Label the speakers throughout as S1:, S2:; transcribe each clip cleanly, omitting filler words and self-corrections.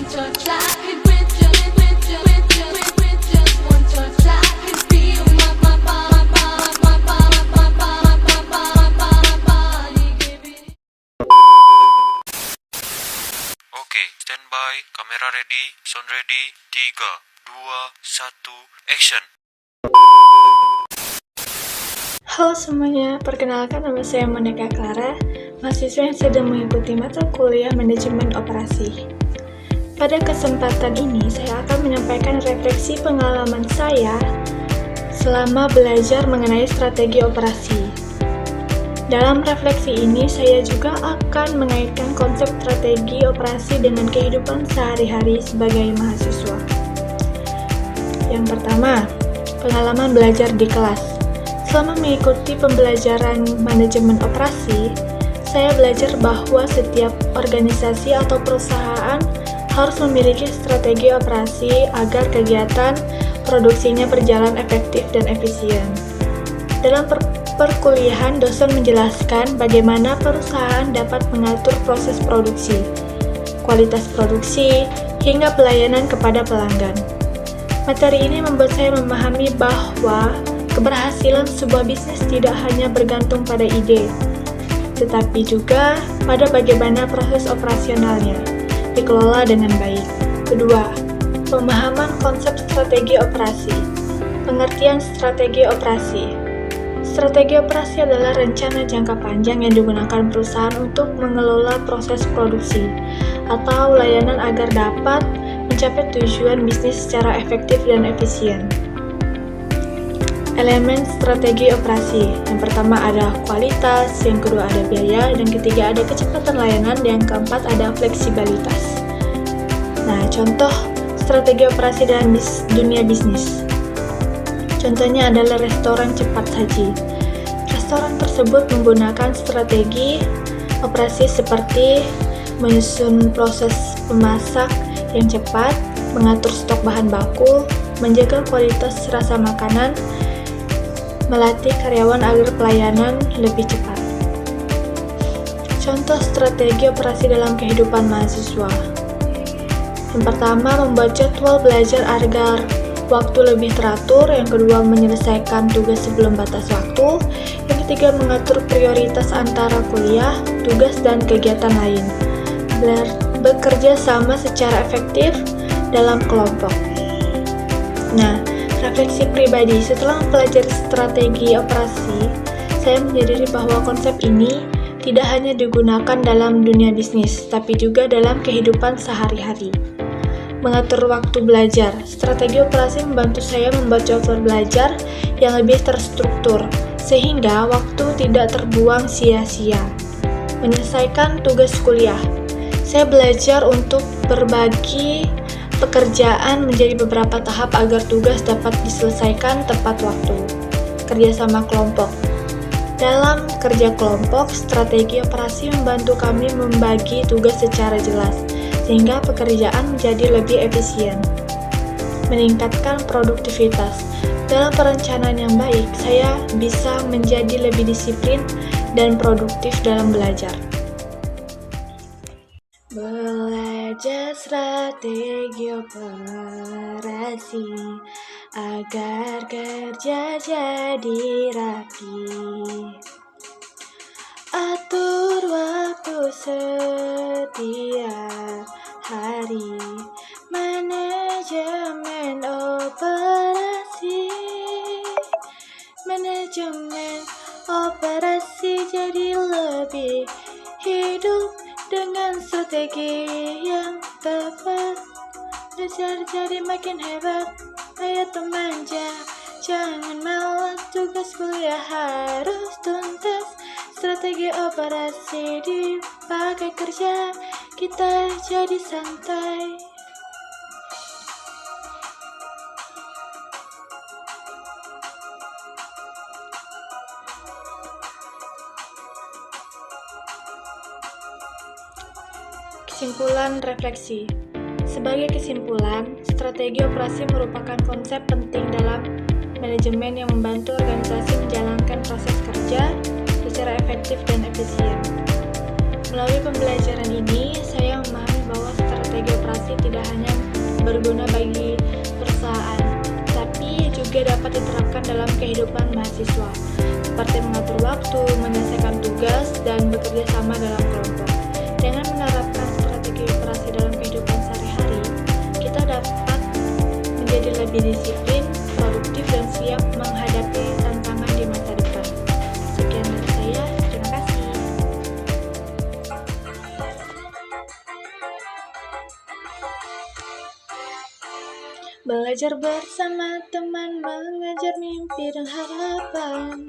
S1: one touch, I could with just one touch, I could feel my body giving.
S2: Oke, standby, kamera ready, sound ready, 3, 2, 1, action.
S3: Halo semuanya, perkenalkan nama saya Monica Clara, mahasiswa yang sedang mengikuti mata kuliah Manajemen Operasi. Pada kesempatan ini, saya akan menyampaikan refleksi pengalaman saya selama belajar mengenai strategi operasi. Dalam refleksi ini, saya juga akan mengaitkan konsep strategi operasi dengan kehidupan sehari-hari sebagai mahasiswa. Yang pertama, pengalaman belajar di kelas. Selama mengikuti pembelajaran manajemen operasi, saya belajar bahwa setiap organisasi atau perusahaan harus memiliki strategi operasi agar kegiatan produksinya berjalan efektif dan efisien. Dalam perkuliahan, dosen menjelaskan bagaimana perusahaan dapat mengatur proses produksi, kualitas produksi, hingga pelayanan kepada pelanggan. Materi ini membuat saya memahami bahwa keberhasilan sebuah bisnis tidak hanya bergantung pada ide, tetapi juga pada bagaimana proses operasionalnya dikelola dengan baik. Kedua, pemahaman konsep strategi operasi. Pengertian strategi operasi. Strategi operasi adalah rencana jangka panjang yang digunakan perusahaan untuk mengelola proses produksi atau layanan agar dapat mencapai tujuan bisnis secara efektif dan efisien. Elemen strategi operasi. Yang pertama ada kualitas, yang kedua ada biaya, dan ketiga ada kecepatan layanan, dan yang keempat ada fleksibilitas. Nah, contoh strategi operasi dalam dunia bisnis. Contohnya adalah restoran cepat saji. Restoran tersebut menggunakan strategi operasi seperti menyusun proses memasak yang cepat, mengatur stok bahan baku, menjaga kualitas rasa makanan, melatih karyawan agar pelayanan lebih cepat. Contoh strategi operasi dalam kehidupan mahasiswa. Yang pertama, membuat jadwal belajar agar waktu lebih teratur. Yang kedua, menyelesaikan tugas sebelum batas waktu. Yang ketiga, mengatur prioritas antara kuliah, tugas, dan kegiatan lain. Bekerja sama secara efektif dalam kelompok. Nah, refleksi pribadi, setelah mempelajari strategi operasi, saya menyadari bahwa konsep ini tidak hanya digunakan dalam dunia bisnis, tapi juga dalam kehidupan sehari-hari. Mengatur waktu belajar, strategi operasi membantu saya membuat jadwal belajar yang lebih terstruktur, sehingga waktu tidak terbuang sia-sia. Menyelesaikan tugas kuliah, saya belajar untuk berbagi pekerjaan menjadi beberapa tahap agar tugas dapat diselesaikan tepat waktu. Kerjasama kelompok. Dalam kerja kelompok, strategi operasi membantu kami membagi tugas secara jelas, sehingga pekerjaan menjadi lebih efisien. Meningkatkan produktivitas. Dalam perencanaan yang baik, saya bisa menjadi lebih disiplin dan produktif dalam belajar. Belajar strategi operasi agar kerja jadi rapi. Atur waktu setiap hari. Manajemen operasi. Manajemen operasi jadi lebih hidup dengan strategi yang tepat. Belajar jadi makin hebat. Ayo teman, jangan malas. Tugas kuliah harus tuntas. Strategi operasi dipakai kerja, kita jadi santai. Kesimpulan refleksi. Sebagai kesimpulan, strategi operasi merupakan konsep penting dalam manajemen yang membantu organisasi menjalankan proses kerja secara efektif dan efisien. Melalui pembelajaran ini, saya memahami bahwa strategi operasi tidak berguna bagi perusahaan, tapi juga dapat diterapkan dalam kehidupan mahasiswa, seperti mengatur waktu, menyelesaikan tugas, dan bekerja sama dalam kelompok. Dengan menerapkan strategi operasi dalam kehidupan sehari-hari, kita dapat menjadi lebih disiplin, produktif, dan siap menghadapi tantangan di masa depan. Sekian dari saya, terima kasih. Belajar bersama teman, mengejar mimpi dan harapan.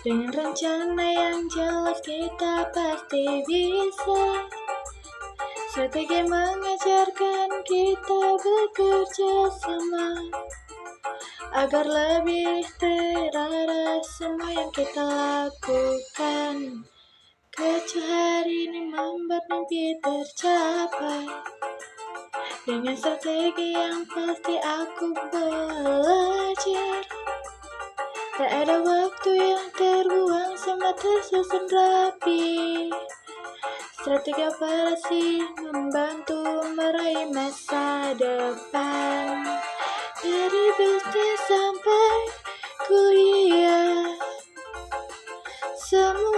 S3: Dengan rencana yang jelas kita pasti bisa. Strategi mengajarkan kita bekerja sama agar lebih terarah semua yang kita lakukan. Kecil hari ini membuat mimpi tercapai. Dengan strategi yang pasti aku belajar. Tak ada waktu yang terbuang, semua tersusun rapi. Strategi operasi membantu meraih masa depan. Dari bisnis sampai kuliah, semua